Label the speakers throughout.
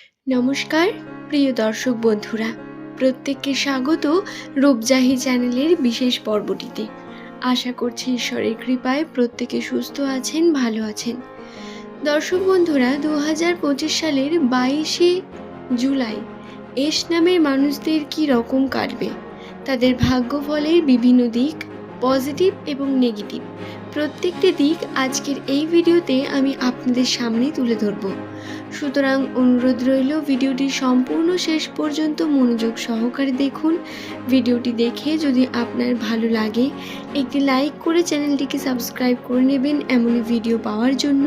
Speaker 1: নমস্কার প্রিয় দর্শক বন্ধুরা, প্রত্যেককে স্বাগত রূপজাহি চ্যানেলের বিশেষ পর্বটিতে। আশা করছি ঈশ্বরের কৃপায় প্রত্যেকে সুস্থ আছেন, ভালো আছেন। দর্শক বন্ধুরা, 2025 সালের 22শে জুলাই এস নামের মানুষদের কি রকম কাটবে, তাদের ভাগ্যফলের বিভিন্ন দিক, পজিটিভ এবং নেগেটিভ প্রত্যেকটি দিক আজকের এই ভিডিওতে আমি আপনাদের সামনে তুলে ধরব। সুতরাং অনুরোধ রইল ভিডিওটি সম্পূর্ণ শেষ পর্যন্ত মনোযোগ সহকারে দেখুন। ভিডিওটি দেখে যদি আপনার ভালো লাগে একটি লাইক করে চ্যানেলটিকে সাবস্ক্রাইব করে নেবেন এমনই ভিডিও পাওয়ার জন্য।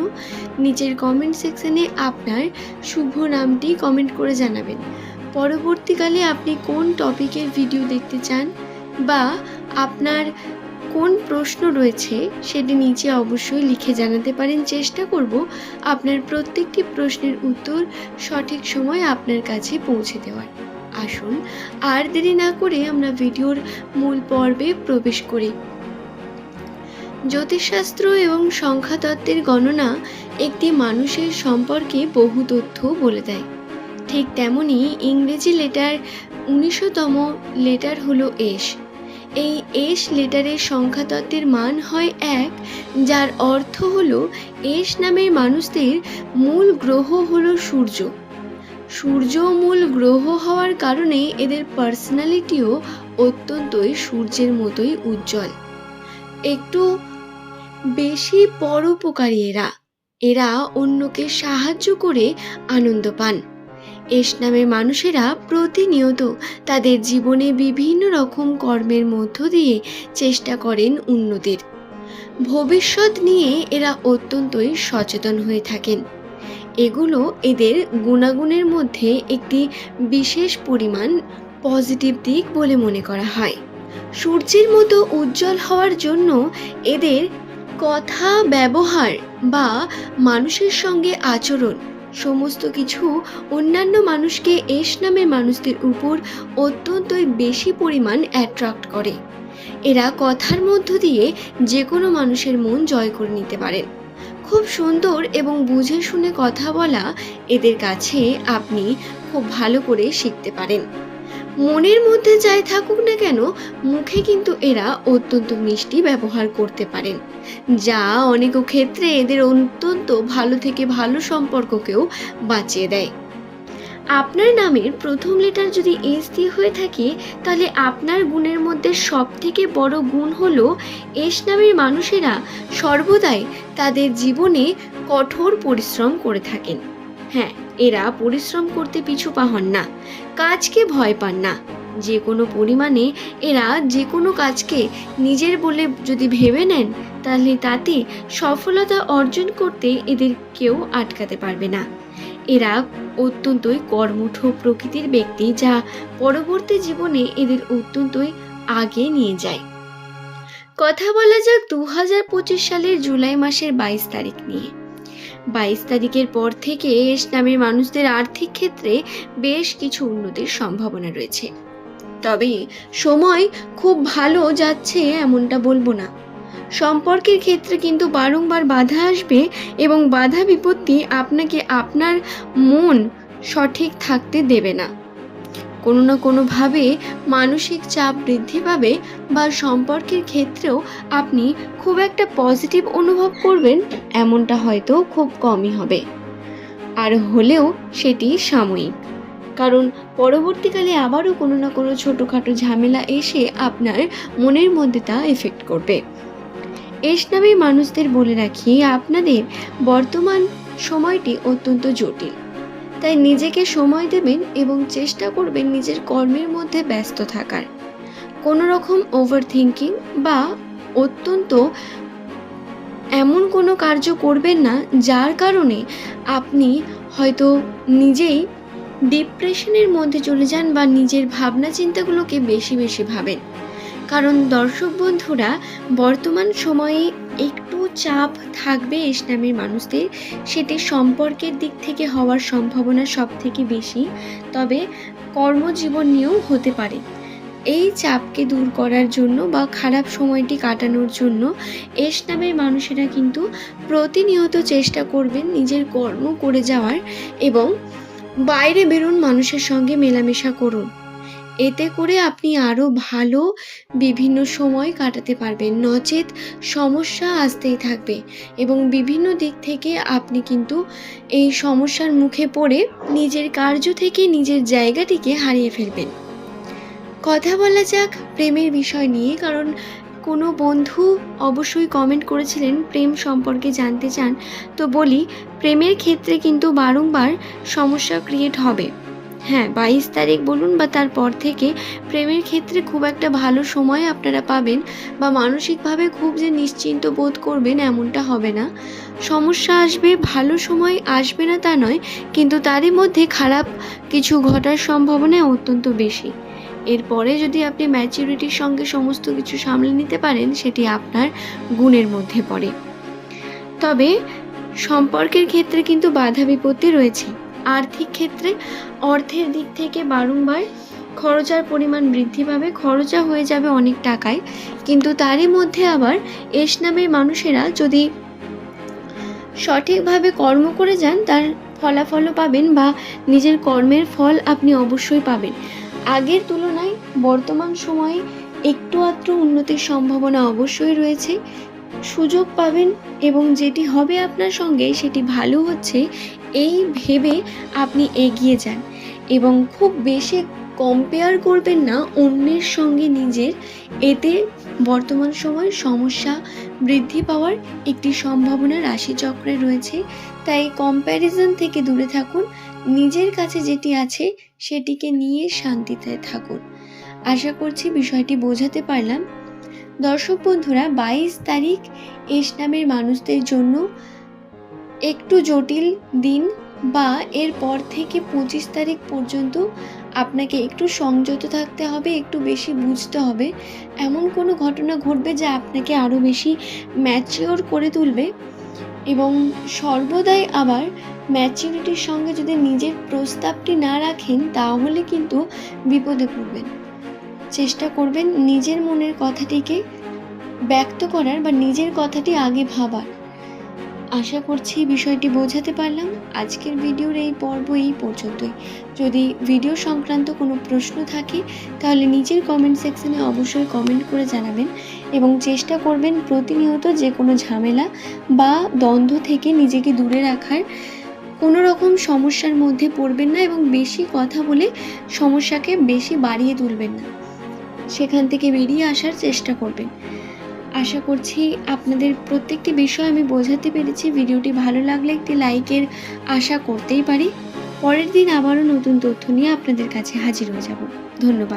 Speaker 1: নিচের কমেন্ট সেকশনে আপনার শুভ নামটি কমেন্ট করে জানাবেন। পরবর্তীকালে আপনি কোন টপিকের ভিডিও দেখতে চান বা আপনার কোন প্রশ্ন রয়েছে সেটি নিচে অবশ্যই লিখে জানাতে পারেন। চেষ্টা করব আপনার প্রত্যেকটি প্রশ্নের উত্তর সঠিক সময় আপনার কাছে পৌঁছে দেওয়ার। আসুন আর দেরি না করে আমরা ভিডিওর মূল পর্বে প্রবেশ করি। জ্যোতিষশাস্ত্র এবং সংখ্যাতত্ত্বের গণনা একটি মানুষের সম্পর্কে বহু তথ্য বলে দেয়। ঠিক তেমনি ইংরেজি লেটার 19তম লেটার হলো এস। এই এস লেটারের সংখ্যাতত্ত্বের মান হয় 1, যার অর্থ হলো এস নামের মানুষদের মূল গ্রহ হলো সূর্য। সূর্য মূল গ্রহ হওয়ার কারণে এদের পার্সোনালিটিও অত্যন্তই সূর্যের মতোই উজ্জ্বল, একটু বেশি পরোপকারী। এরা অন্যকে সাহায্য করে আনন্দ পান। এস নামের মানুষেরা প্রতিনিয়ত তাদের জীবনে বিভিন্ন রকম কর্মের মধ্য দিয়ে চেষ্টা করেন উন্নতির। ভবিষ্যৎ নিয়ে এরা অত্যন্তই সচেতন হয়ে থাকেন। এগুলো এদের গুণাগুণের মধ্যে একটি বিশেষ পরিমাণ পজিটিভ দিক বলে মনে করা হয়। সূর্যের মতো উজ্জ্বল হওয়ার জন্য এদের কথা, ব্যবহার বা মানুষের সঙ্গে আচরণ সমস্ত কিছু অন্যান্য মানুষকে এস নামের মানুষদের উপর অত্যন্তই বেশি পরিমাণ অ্যাট্রাক্ট করে। এরা কথার মধ্য দিয়ে যে কোনো মানুষের মন জয় করে নিতে পারেন। খুব সুন্দর এবং বুঝে শুনে কথা বলা এদের কাছে আপনি খুব ভালো করে শিখতে পারেন। মনের মধ্যে যাই থাকুক না কেন, মুখে কিন্তু এরা অত্যন্ত মিষ্টি ব্যবহার করতে পারেন, যা অনেক ক্ষেত্রে এদের অত্যন্ত ভালো থেকে ভালো সম্পর্ককেও বাঁচিয়ে দেয়। আপনার নামের প্রথম লেটার যদি এস দিয়ে হয়ে থাকে, তাহলে আপনার গুণের মধ্যে সব থেকে বড় গুণ হলো এস নামের মানুষেরা সর্বদাই তাদের জীবনে কঠোর পরিশ্রম করে থাকেন। হ্যাঁ, এরা পরিশ্রম করতে পিছু পা হন না, কাজকে ভয় পান না। যে কোনো পরিমাণে এরা যে কোনো কাজকে নিজের বলে যদি ভেবে নেন, তাহলে তাতে সফলতা অর্জন করতে এদের কেউ আটকাতে পারবে না। এরা অত্যন্তই কর্মঠ প্রকৃতির ব্যক্তি, যা পরবর্তী জীবনে এদের অত্যন্তই আগে নিয়ে যায়। কথা বলা যাক 2025 সালের জুলাই মাসের 22 তারিখ নিয়ে। 22 তারিখের পর থেকে এস নামের মানুষদের আর্থিক ক্ষেত্রে বেশ কিছু উন্নতির সম্ভাবনা রয়েছে। তবে সময় খুব ভালো যাচ্ছে এমনটা বলবো না। সম্পর্কের ক্ষেত্রে কিন্তু বারংবার বাধা আসবে এবং বাধা বিপত্তি আপনাকে আপনার মন সঠিক থাকতে দেবে না। কোনো না কোনোভাবে মানসিক চাপ বৃদ্ধি পাবে বা সম্পর্কের ক্ষেত্রেও আপনি খুব একটা পজিটিভ অনুভব করবেন এমনটা হয়তো খুব কমই হবে, আর হলেও সেটি সাময়িক। কারণ পরবর্তীকালে আবারও কোনো না কোনো ছোটোখাটো ঝামেলা এসে আপনার মনের মধ্যে তা এফেক্ট করবে। এস নামে মানুষদের বলে রাখি, আপনাদের বর্তমান সময়টি অত্যন্ত জটিল, তাই নিজেকে সময় দেবেন এবং চেষ্টা করবেন নিজের কর্মের মধ্যে ব্যস্ত থাকার। কোনো রকম ওভার থিঙ্কিং বা অত্যন্ত এমন কোনো কার্য করবেন না যার কারণে আপনি হয়তো নিজেই ডিপ্রেশনের মধ্যে চলে যান বা নিজের ভাবনা চিন্তাগুলোকে বেশি বেশি ভাবেন। কারণ দর্শক বন্ধুরা, বর্তমান সময়ে একটু চাপ থাকবে এস নামের মানুষদের, সেটি সম্পর্কের দিক থেকে হওয়ার সম্ভাবনা সব থেকে বেশি, তবে কর্মজীবন নিয়েও হতে পারে। এই চাপকে দূর করার জন্য বা খারাপ সময়টি কাটানোর জন্য এস নামের মানুষেরা কিন্তু প্রতিনিয়ত চেষ্টা করবেন নিজের কর্ম করে যাওয়ার এবং বাইরে বেরোন, মানুষের সঙ্গে মেলামেশা করুন। এতে করে আপনি আরও ভালো বিভিন্ন সময় কাটাতে পারবেন, নচেৎ সমস্যা আসতেই থাকবে এবং বিভিন্ন দিক থেকে আপনি কিন্তু এই সমস্যার মুখে পড়ে নিজের কার্য থেকে নিজের জায়গাটিকে হারিয়ে ফেলবেন। কথা বলা যাক প্রেমের বিষয় নিয়ে, কারণ কোনো বন্ধু অবশ্যই কমেন্ট করেছিলেন প্রেম সম্পর্কে জানতে চান। তো বলি, প্রেমের ক্ষেত্রে কিন্তু বারংবার সমস্যা ক্রিয়েট হবে। হ্যাঁ, 22 তারিখ বলুন বা তারপর থেকে প্রেমের ক্ষেত্রে খুব একটা ভালো সময় আপনারা পাবেন বা মানসিকভাবে খুব যে নিশ্চিন্ত বোধ করবেন এমনটা হবে না। সমস্যা আসবে, ভালো সময় আসবে না তা নয়, কিন্তু তারই মধ্যে খারাপ কিছু ঘটার সম্ভাবনা অত্যন্ত বেশি। এরপরে যদি আপনি ম্যাচুরিটির সঙ্গে সমস্ত কিছু সামলে নিতে পারেন, সেটি আপনার গুণের মধ্যে পড়ে। তবে সম্পর্কের ক্ষেত্রে কিন্তু বাধা বিপত্তি রয়েছে। আর্থিক ক্ষেত্রে অর্থের দিক থেকে বারংবার খরচার পরিমাণ বৃদ্ধি পাবে, খরচা হয়ে যাবে অনেক টাকায়, কিন্তু তারই মধ্যে আবার এস নামের মানুষেরা যদি সঠিকভাবে কর্ম করে যান তার ফলাফলও পাবেন বা নিজের কর্মের ফল আপনি অবশ্যই পাবেন। আগের তুলনায় বর্তমান সময়ে একটু আধটু উন্নতির সম্ভাবনা অবশ্যই রয়েছে, সুযোগ পাবেন এবং যেটি হবে আপনার সঙ্গে সেটি ভালো হচ্ছে এই ভেবে আপনি এগিয়ে যান এবং খুব বেশি কম্পেয়ার করবেন না অন্যের সঙ্গে নিজের। এতে বর্তমান সময় সমস্যা বৃদ্ধি পাওয়ার একটি সম্ভাবনা রাশিচক্রে রয়েছে। তাই কম্প্যারিজন থেকে দূরে থাকুন, নিজের কাছে যেটি আছে সেটিকে নিয়ে শান্তিতে থাকুন। আশা করছি বিষয়টি বোঝাতে পারলাম। দর্শক বন্ধুরা, 22 তারিখ এস নামের মানুষদের জন্য একটু জটিল দিন, বা এরপর থেকে 25 তারিখ পর্যন্ত আপনাকে একটু সংযত থাকতে হবে, একটু বেশি বুঝতে হবে। এমন কোনো ঘটনা ঘটবে যা আপনাকে আরও বেশি ম্যাচিওর করে তুলবে এবং সর্বদাই আবার ম্যাচুরিটির সঙ্গে যদি নিজের প্রস্তাবটি না রাখেন তাহলে কিন্তু বিপদে পড়বেন। চেষ্টা করবেন নিজের মনের কথাটিকে ব্যক্ত করার বা নিজের কথাটি আগে ভাবার। আশা করছি বিষয়টি বোঝাতে পারলাম। আজকের ভিডিওর এই পর্ব এই পর্যন্তই। যদি ভিডিও সংক্রান্ত কোনো প্রশ্ন থাকে তাহলে নিচের কমেন্ট সেকশনে অবশ্যই কমেন্ট করে জানাবেন এবং চেষ্টা করবেন প্রতিনিয়ত যে কোনো ঝামেলা বা দ্বন্দ্ব থেকে নিজেকে দূরে রাখার। কোনো রকম সমস্যার মধ্যে পড়বেন না এবং বেশি কথা বলে সমস্যাকে বেশি বাড়িয়ে তুলবেন না, সেখান থেকে বেরিয়ে আসার চেষ্টা করবেন। আশা করছি আপনাদের প্রত্যেকটি বিষয় আমি বোঝাতে পেরেছি। ভিডিওটি ভালো লাগলে একটি লাইকের আশা করতেই পারি। পরের দিন আবারও নতুন তথ্য নিয়ে আপনাদের কাছে হাজির হয়ে যাব। ধন্যবাদ।